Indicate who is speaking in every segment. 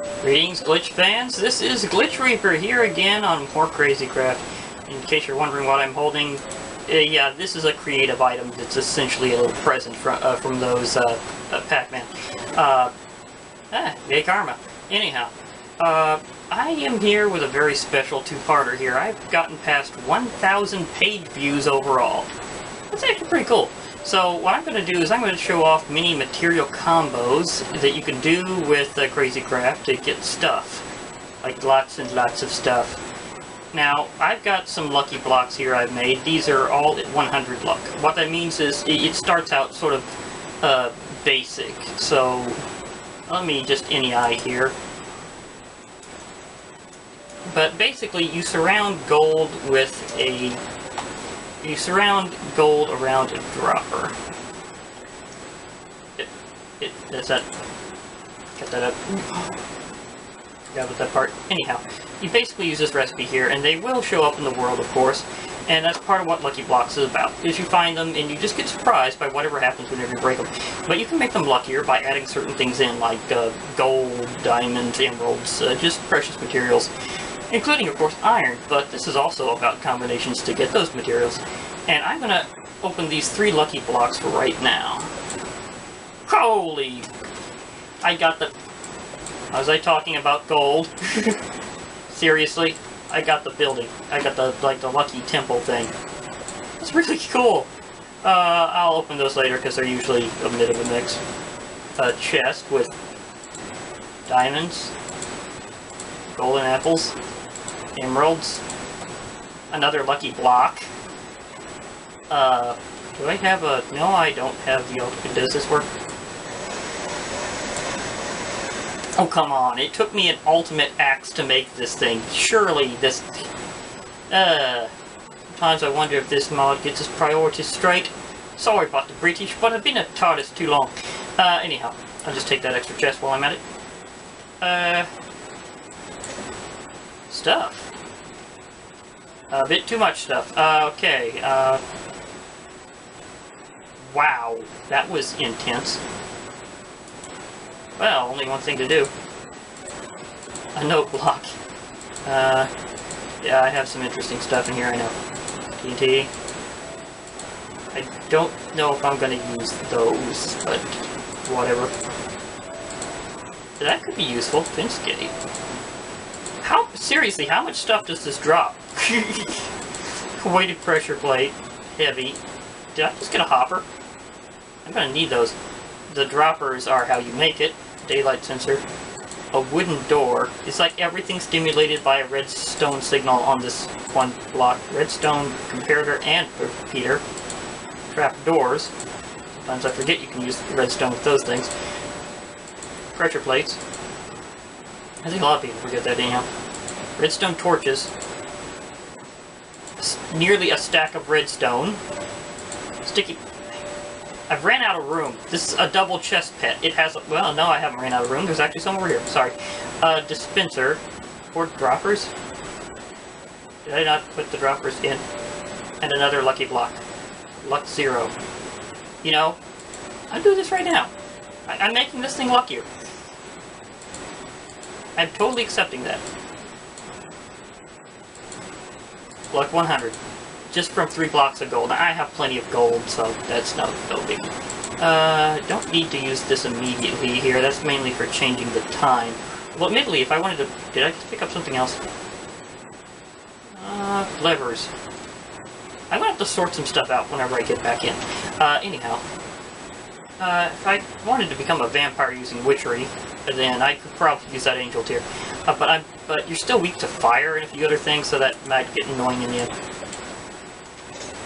Speaker 1: Greetings, Glitch fans. This is Glitch Reaper here again on more Crazycraft. In case you're wondering what I'm holding, yeah, this is a creative item that's essentially a little present from those Pac-Man. Yay karma. Anyhow, I am here with a very special two-parter here. I've gotten past 1,000 page views overall. That's actually pretty cool. So what I'm going to do is I'm going to show off mini material combos that you can do with Crazycraft to get stuff. Like lots and lots of stuff. Now, I've got some lucky blocks here I've made. These are all at 100 luck. What that means is it starts out sort of basic. So let me just NEI here. But basically you surround gold with a... You surround gold around a dropper. That's that. Get that up. Forgot about that part. Anyhow, you basically use this recipe here, and they will show up in the world, of course. And that's part of what Lucky Blocks is about, is you find them, and you just get surprised by whatever happens whenever you break them. But you can make them luckier by adding certain things in, like gold, diamonds, emeralds, just precious materials. Including, of course, iron, but this is also about combinations to get those materials. And I'm going to open these 3 lucky blocks for right now. Holy! I got the... Was I talking about gold? Seriously? I got the building. I got the, like, the lucky temple thing. It's really cool! I'll open those later, because they're usually a bit of a mix. A chest with diamonds, golden apples, emeralds, another lucky block. Do I have a... No, I don't have the... Does this work? Oh, come on. It took me an ultimate axe to make this thing. Surely this... Sometimes I wonder if this mod gets its priorities straight. Sorry about the British, but I've been at TARDIS too long. Anyhow, I'll just take that extra chest while I'm at it. Stuff. A bit too much stuff. Okay, wow, that was intense. Well, only one thing to do. A note block. Yeah, I have some interesting stuff in here, I know. TNT. I don't know if I'm gonna use those, but whatever. That could be useful. Finscape. Seriously, how much stuff does this drop? Weighted pressure plate. Heavy. Did I just get a hopper? I'm gonna need those. The droppers are how you make it. Daylight sensor. A wooden door. It's like everything stimulated by a redstone signal on this one block. Redstone comparator and repeater. Trap doors. Sometimes I forget you can use redstone with those things. Pressure plates. I think a lot of people forget that anyhow. Redstone torches. Nearly a stack of redstone. Sticky... I've ran out of room. This is a double chest pet. It has... Well, no, I haven't ran out of room. There's actually some over here. Sorry. Dispenser. Or droppers. Did I not put the droppers in? And another lucky block. Luck 0. You know, I'll do this right now. I'm making this thing luckier. I'm totally accepting that. Luck 100. Just from 3 blocks of gold. I have plenty of gold, so that's no big. Don't need to use this immediately here. That's mainly for changing the time. Well, admittedly, if I wanted to... Did I just pick up something else? Levers. I'm gonna have to sort some stuff out whenever I get back in. Anyhow. If I wanted to become a vampire using witchery, then I could probably use that angel tier. But you're still weak to fire and a few other things, so that might get annoying in the end.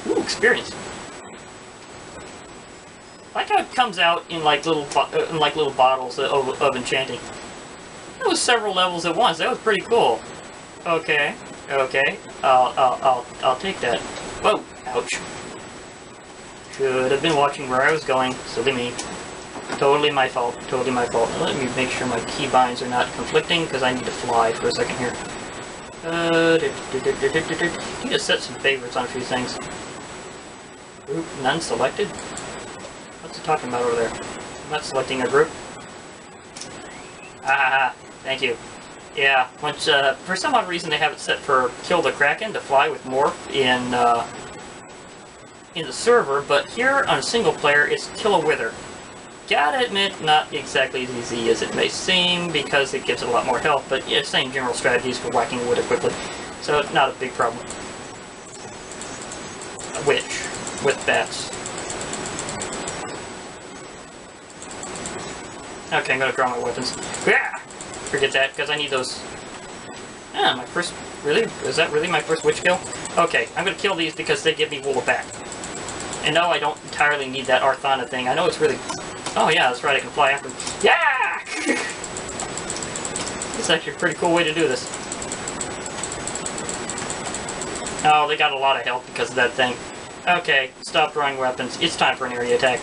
Speaker 1: Ooh, experience. I like how it comes out in like little bottles of enchanting. That was several levels at once. That was pretty cool. Okay, okay. I'll take that. Whoa, ouch. Should have been watching where I was going. Silly me. Totally my fault. Totally my fault. Let me make sure my keybinds are not conflicting, because I need to fly for a second here. Need to set some favorites on a few things. Group none selected? What's it talking about over there? I'm not selecting a group. Ah, Thank you. Yeah, once, for some odd reason they have it set for kill the Kraken to fly with Morph in the server, but here on single player it's kill a Wither. Gotta admit, not exactly as easy as it may seem, because it gives it a lot more health, but yeah, same general strategies for whacking a Wither quickly. So, not a big problem. A witch with bats. Okay, I'm gonna draw my weapons. Yeah! Forget that, because I need those. Ah, my first. Really? Is that really my first witch kill? Okay, I'm gonna kill these because they give me wool of bat. And no, I don't entirely need that Arthana thing. I know it's really. Oh, yeah, that's right, I can fly after them. Yeah! It's actually a pretty cool way to do this. Oh, they got a lot of health because of that thing. Okay, stop drawing weapons. It's time for an area attack.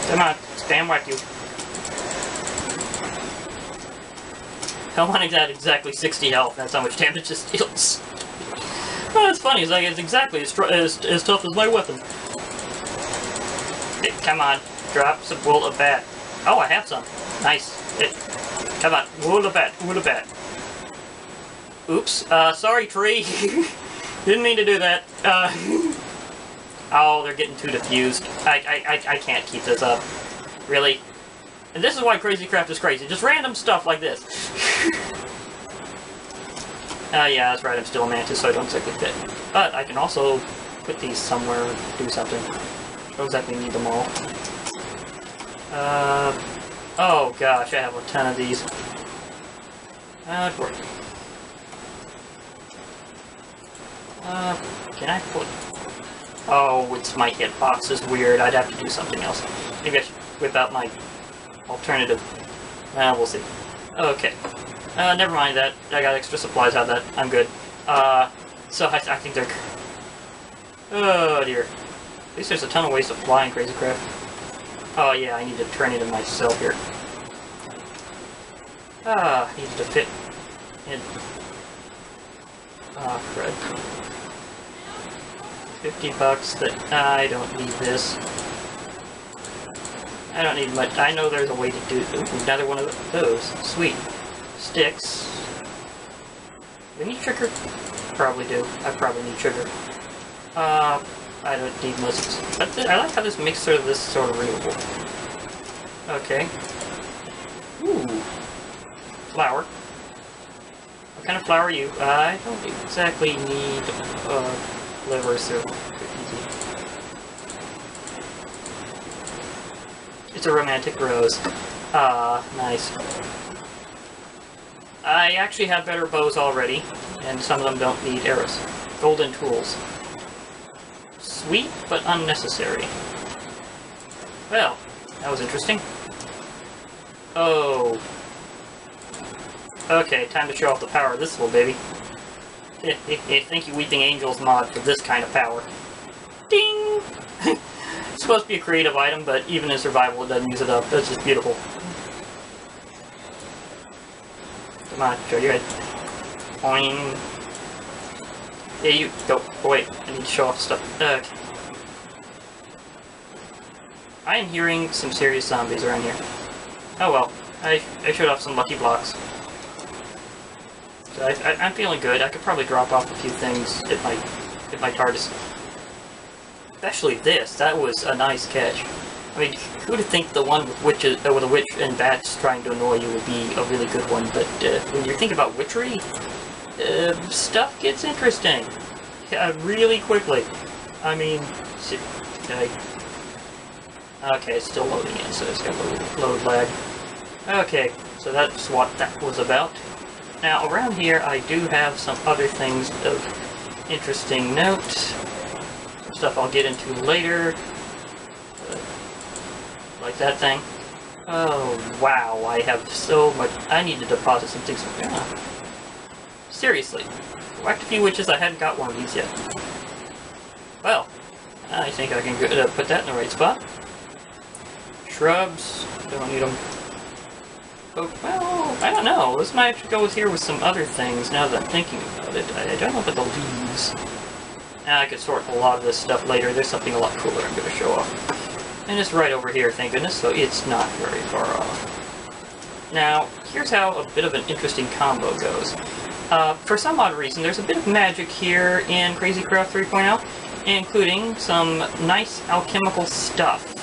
Speaker 1: Come on, spam whack you. Hellmoning's at exactly 60 health. That's how much damage this deals. Well, that's funny. It's like it's exactly as tough as my weapon. Hey, come on, drop some wool of bat. Oh, I have some. Nice. Hey, come on, wool of bat, wool of bat. Oops. Sorry, tree. Didn't mean to do that. Oh, they're getting too diffused. I can't keep this up. Really? And this is why Crazycraft is crazy. Just random stuff like this. Yeah, that's right. I'm still a mantis, so I don't exactly fit. But I can also put these somewhere, do something. Don't exactly need them all. Oh gosh, I have a ton of these. It'd work. Can I put... Oh, it's my hitbox is weird. I'd have to do something else. Maybe I should whip out my alternative. We'll see. Okay. Never mind that. I got extra supplies out of that. I'm good. So I think they're... Oh, dear. At least there's a ton of ways to fly in Crazycraft. Oh, yeah, I need to turn it in myself here. I need to fit in... Ah, crud. $50 that... I don't need this. I don't need much. I know there's a way to do... Ooh, another one of those. Sweet. Sticks. Do we need trigger? Probably do. I probably need trigger. I don't need most. But I like how this makes this sort of renewable. Okay. Ooh. Flower. What kind of flower are you? I don't exactly need liver, so easy. It's a romantic rose. Nice. I actually have better bows already, and some of them don't need arrows. Golden tools. Sweet, but unnecessary. Well, that was interesting. Oh. Okay, time to show off the power of this little baby. Thank you, Weeping Angels mod, for this kind of power. Ding! It's supposed to be a creative item, but even in survival it doesn't use it up. That's just beautiful. Come on, show your head. Boing. Yeah, you go. Oh, wait, I need to show off stuff. Okay. I am hearing some serious zombies around here. Oh well, I showed off some lucky blocks. So I'm feeling good. I could probably drop off a few things at my TARDIS. Especially this. That was a nice catch. I mean, who would think the one with witches, with a witch and bats trying to annoy you would be a really good one? But when you think about witchery, stuff gets interesting really quickly. I mean, okay, it's still loading in, so it's got load lag. Okay, so that's what that was about. Now, around here, I do have some other things of interesting note. Stuff I'll get into later. Like that thing. Oh, wow, I have so much... I need to deposit some things. Yeah. Seriously. Whacked a few witches, I hadn't got one of these yet. Well, I think I can put that in the right spot. Shrubs, don't need them. Oh, well, I don't know. This might actually go here with some other things now that I'm thinking about it. I don't know about the leaves. I could sort a lot of this stuff later. There's something a lot cooler I'm going to show off. And it's right over here, thank goodness, so it's not very far off. Now, here's how a bit of an interesting combo goes. For some odd reason, there's a bit of magic here in Crazycraft 3.0, including some nice alchemical stuff.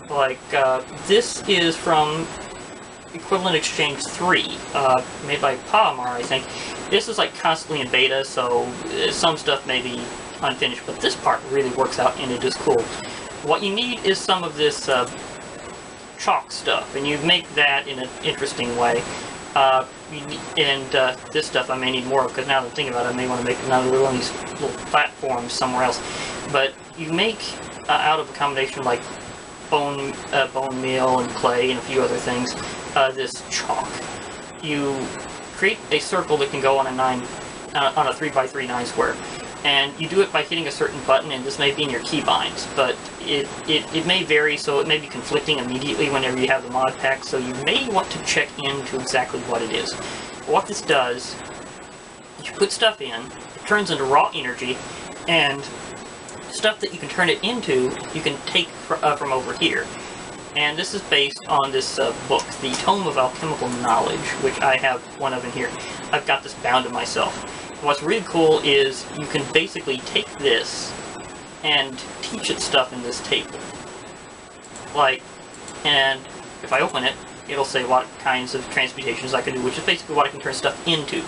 Speaker 1: Like, this is from Equivalent Exchange 3, made by Palomar, I think. This is like constantly in beta, so some stuff may be unfinished, but this part really works out and it is cool. What you need is some of this chalk stuff, and you make that in an interesting way. This stuff I may need more of, because now that I'm thinking about it, I may want to make another one of these little platforms somewhere else. But you make out of a combination like bone meal and clay and a few other things, this chalk. You create a circle that can go on a 3x3 9 square. And you do it by hitting a certain button, and this may be in your keybinds, but it may vary, so it may be conflicting immediately whenever you have the mod pack, so you may want to check into exactly what it is. What this does, you put stuff in, it turns into raw energy, and stuff that you can turn it into, you can take from over here. And this is based on this book, the Tome of Alchemical Knowledge, which I have one of in here. I've got this bound to myself. What's really cool is you can basically take this and teach it stuff in this table. Like, and if I open it, it'll say what kinds of transmutations I can do, which is basically what I can turn stuff into.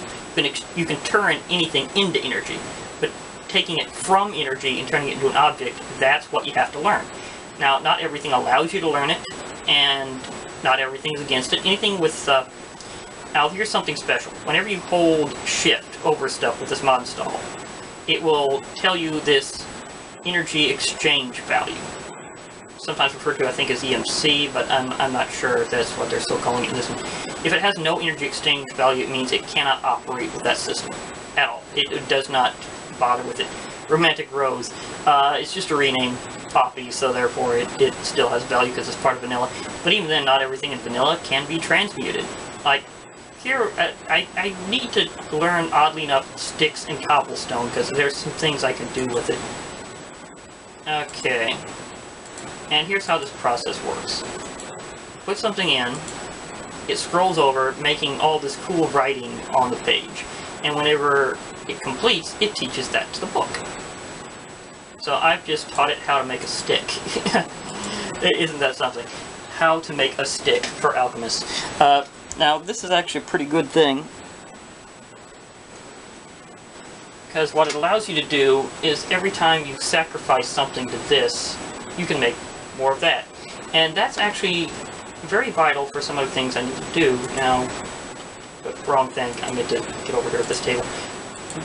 Speaker 1: You can turn anything into energy, but taking it from energy and turning it into an object, that's what you have to learn. Now, not everything allows you to learn it, and not everything's against it. Anything with now, here's something special. Whenever you hold shift over stuff with this mod install, it will tell you this energy exchange value. Sometimes referred to, I think, as EMC, but I'm not sure if that's what they're still calling it in this one. If it has no energy exchange value, it means it cannot operate with that system at all. It does not bother with it. Romantic Rose. It's just a rename copy, so therefore it still has value because it's part of vanilla. But even then, not everything in vanilla can be transmuted. Like, here, I need to learn, oddly enough, sticks and cobblestone, because there's some things I can do with it. Okay. And here's how this process works. Put something in, it scrolls over, making all this cool writing on the page. And whenever it completes, it teaches that to the book. So I've just taught it how to make a stick. Isn't that something? How to make a stick for alchemists. Now, this is actually a pretty good thing, because what it allows you to do is every time you sacrifice something to this, you can make more of that. And that's actually very vital for some other things I need to do. Now, but wrong thing, I need to get over here at this table.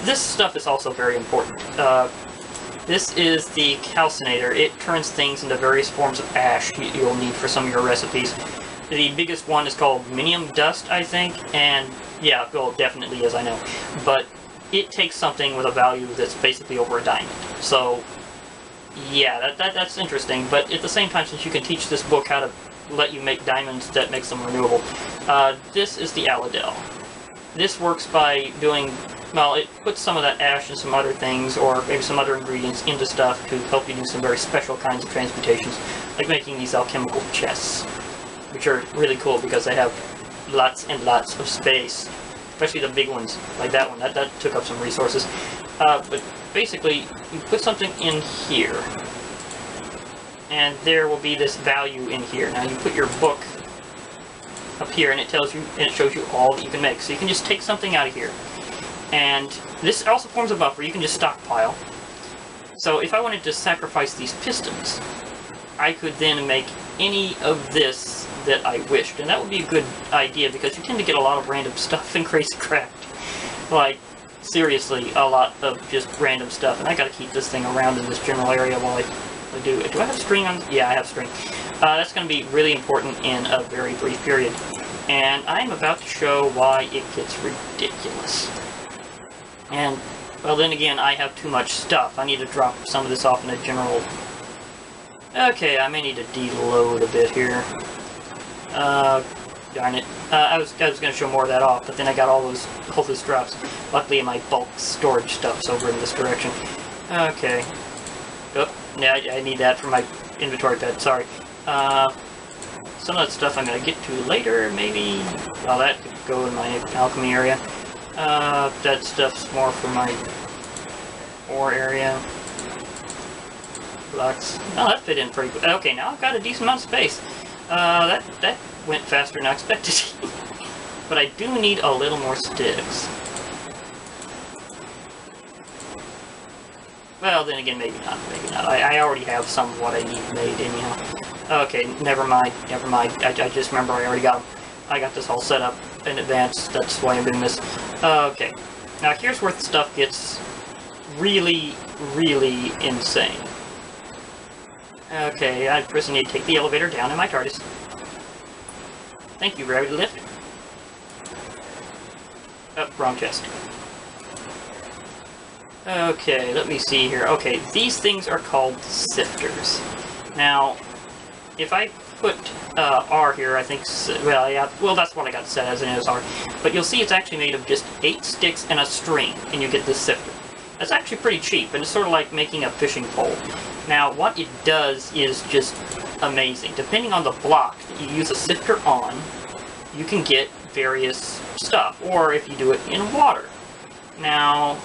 Speaker 1: This stuff is also very important. This is the Calciner. It turns things into various forms of ash you'll need for some of your recipes. The biggest one is called Minium Dust, I think, and yeah, well, definitely is, I know. But it takes something with a value that's basically over a diamond. So, yeah, that's interesting, but at the same time, since you can teach this book how to let you make diamonds, that makes them renewable. This is the Aladel. This works by doing, well, it puts some of that ash and some other things, or maybe some other ingredients into stuff to help you do some very special kinds of transmutations, like making these alchemical chests, which are really cool because they have lots and lots of space, especially the big ones, like that one. That took up some resources. But basically, you put something in here, and there will be this value in here. Now, you put your book up here, and it tells you, and it shows you all that you can make. So you can just take something out of here. And this also forms a buffer. You can just stockpile. So if I wanted to sacrifice these pistons, I could then make any of this that I wished. And that would be a good idea, because you tend to get a lot of random stuff in Crazycraft. Like, seriously, a lot of just random stuff. And I gotta keep this thing around in this general area while I do. Do I have string on? Yeah, I have string. That's gonna be really important in a very brief period. And I'm about to show why it gets ridiculous. And, well, then again, I have too much stuff. I need to drop some of this off in a general... Okay, I may need to deload a bit here. Darn it. I was going to show more of that off, but then I got all those drops. Luckily, my bulk storage stuff's over in this direction. Okay. Oh, yeah, I need that for my inventory pad, sorry. some of that stuff I'm going to get to later, maybe. Well, that could go in my alchemy area. That stuff's more for my ore area. Blocks. Oh, that fit in pretty good. Okay, now I've got a decent amount of space. That went faster than I expected. But I do need a little more sticks. Well, then again, maybe not. Maybe not. I already have some of what I need made anyhow. Okay, never mind. Never mind. I just remember I already got them. I got this all set up in advance. That's why I'm doing this. Okay. Now here's where the stuff gets really, really insane. Okay, I first need to take the elevator down in my TARDIS. Thank you, gravity lift. Oh, wrong chest. Okay, let me see here. Okay, these things are called Sifters. Now, if I put R here, I think, well, yeah, well, that's what I got set as, and it is R. But you'll see it's actually made of just 8 sticks and a string, and you get this Sifter. That's actually pretty cheap, and it's sort of like making a fishing pole. Now, what it does is just amazing. Depending on the block that you use a Sifter on, you can get various stuff, or if you do it in water. Now,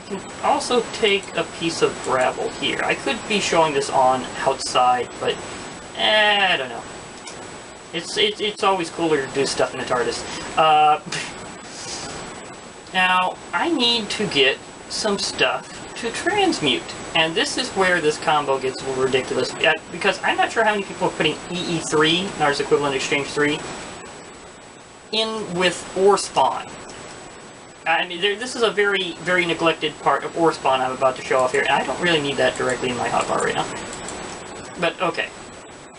Speaker 1: I can also take a piece of gravel here. I could be showing this on outside, but I don't know. It's always cooler to do stuff in the TARDIS. Now, I need to get some stuff to transmute, and this is where this combo gets a little ridiculous, because I'm not sure how many people are putting EE3, Nars Equivalent Exchange 3, in with Orespawn. I mean, this is a very, very neglected part of Orespawn I'm about to show off here, and I don't really need that directly in my hotbar right now. But, okay.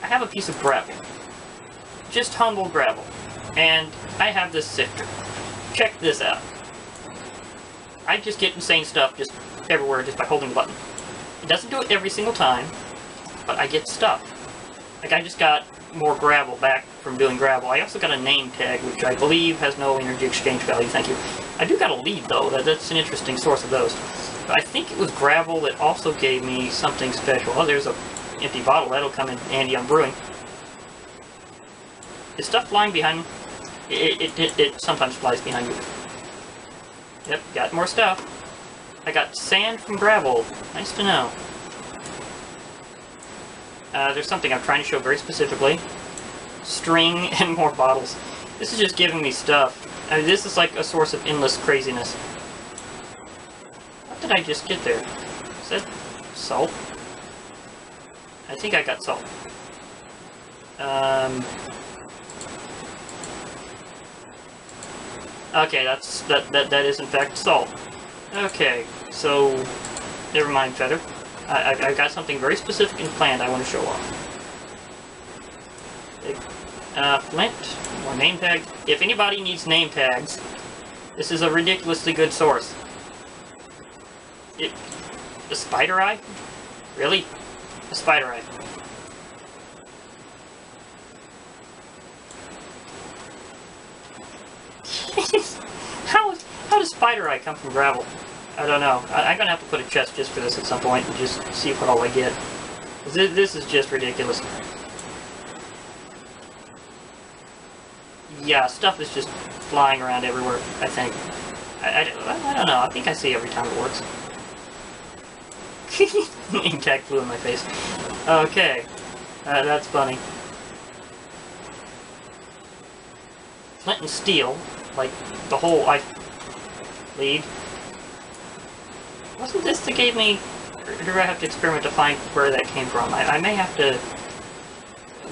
Speaker 1: I have a piece of gravel. Just humble gravel. And I have this Sifter. Check this out. I just get insane stuff just everywhere just by holding the button. It doesn't do it every single time, but I get stuff. Like, I just got more gravel back from doing gravel. I also got a name tag, which I believe has no energy exchange value, thank you. I do got a lead, though. That's an interesting source of those. But I think it was gravel that also gave me something special. Oh, there's an empty bottle. That'll come in handy on brewing. Is stuff flying behind me? It sometimes flies behind you. Yep, got more stuff. I got sand from gravel. Nice to know. There's something I'm trying to show very specifically. String and more bottles. This is just giving me stuff. I mean, this is like a source of endless craziness. What did I just get there? Is that salt? I think I got salt. Okay, that is in fact salt. Okay, so never mind, Feather. I've got something very specific and planned I want to show off. Flint, more name tags. If anybody needs name tags, this is a ridiculously good source. A spider eye? Really? A spider eye. How does spider eye come from gravel? I don't know. I'm gonna have to put a chest just for this at some point and just see what all I get. This is just ridiculous. Yeah, stuff is just flying around everywhere, I think. I don't know. I think I see every time it works. Name tag flew in my face. Okay. That's funny. Flint and steel, like the whole lead. Wasn't this that gave me, or do I have to experiment to find where that came from? I may have to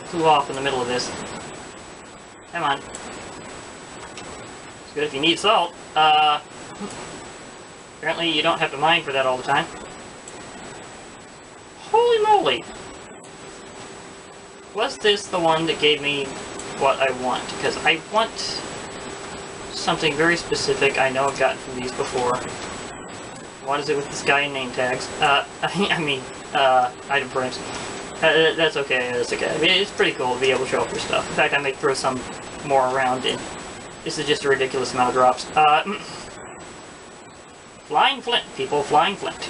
Speaker 1: clue off in the middle of this. Come on. It's good if you need salt. Apparently you don't have to mine for that all the time. Holy moly! Was this the one that gave me what I want? Because I want something very specific. I know I've gotten from these before. What is it with this guy in name tags? Item frames. That's okay, that's okay. I mean, it's pretty cool to be able to show off your stuff. In fact, I may throw some more around, and this is just a ridiculous amount of drops. Flying flint, people, flying flint.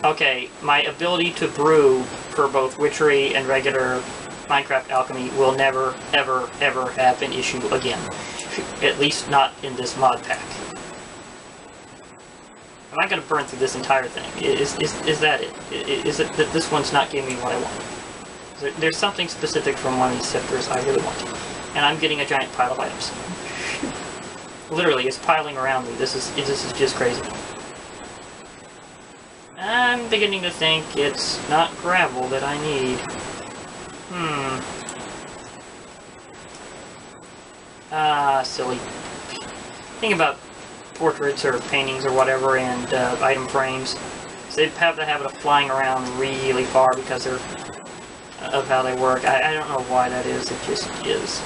Speaker 1: Okay, my ability to brew for both witchery and regular Minecraft Alchemy will never, ever, ever have an issue again. At least not in this mod pack. I'm not going to burn through this entire thing. Is that it? Is it that this one's not giving me what I want? There's something specific from one of these sifters I really want. And I'm getting a giant pile of items. Literally, it's piling around me. This is just crazy. I'm beginning to think it's not gravel that I need. Silly. Think about portraits or paintings or whatever and item frames. So they have the habit of flying around really far because they're of how they work. I don't know why that is. It just is.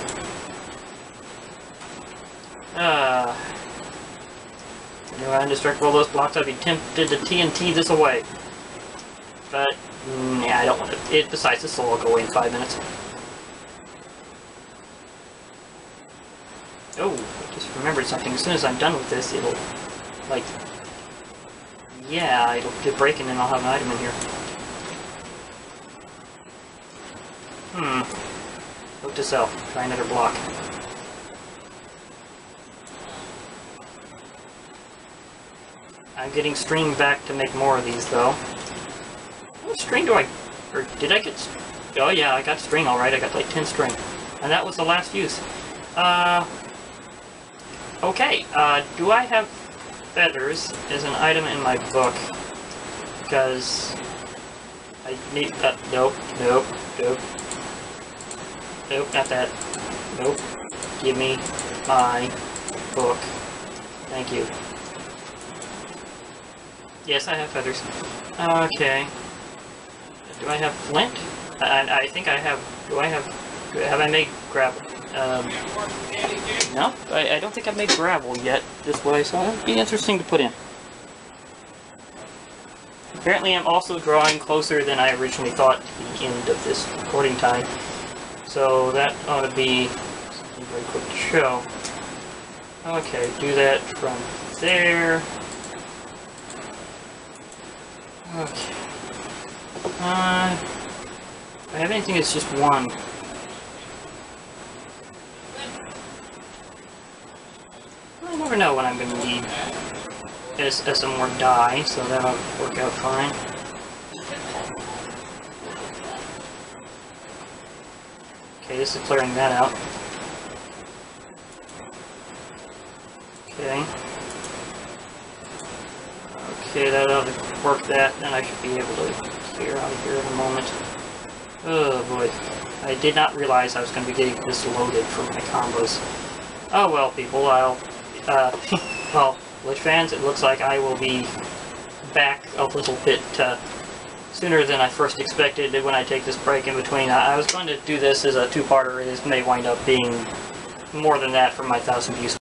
Speaker 1: You know, indestructible those blocks, I'd be tempted to TNT this away. But, yeah, I don't want to. Besides, this will all go away in 5 minutes. Oh, I just remembered something. As soon as I'm done with this, it'll, like, yeah, it'll get breaking and I'll have an item in here. Look to sell. Try another block. I'm getting string back to make more of these, though. How much string do I... or did I get... oh yeah, I got string alright. I got like 10 string. And that was the last use. Okay, do I have feathers as an item in my book? Because... I need... nope, nope, nope. Nope, not that. Nope. Give me my book. Thank you. Yes, I have feathers. Okay. Do I have flint? I think I have... do I have... have I made gravel? No, I don't think I've made gravel yet this way, so it'd be interesting to put in. Apparently I'm also drawing closer than I originally thought to the end of this recording time. So that ought to be something very quick to show. Okay, do that from there. Okay. Do I have anything that's just one? I never know when I'm going to need some more dye, so that'll work out fine. Okay, this is clearing that out. Okay. Okay, that ought to work that, then I should be able to clear out of here in a moment. Oh boy. I did not realize I was going to be getting this loaded for my combos. Oh well, people, I'll... well, Glitch fans, it looks like I will be back a little bit sooner than I first expected when I take this break in between. I was going to do this as a two-parter. It may wind up being more than that for my 1,000 views.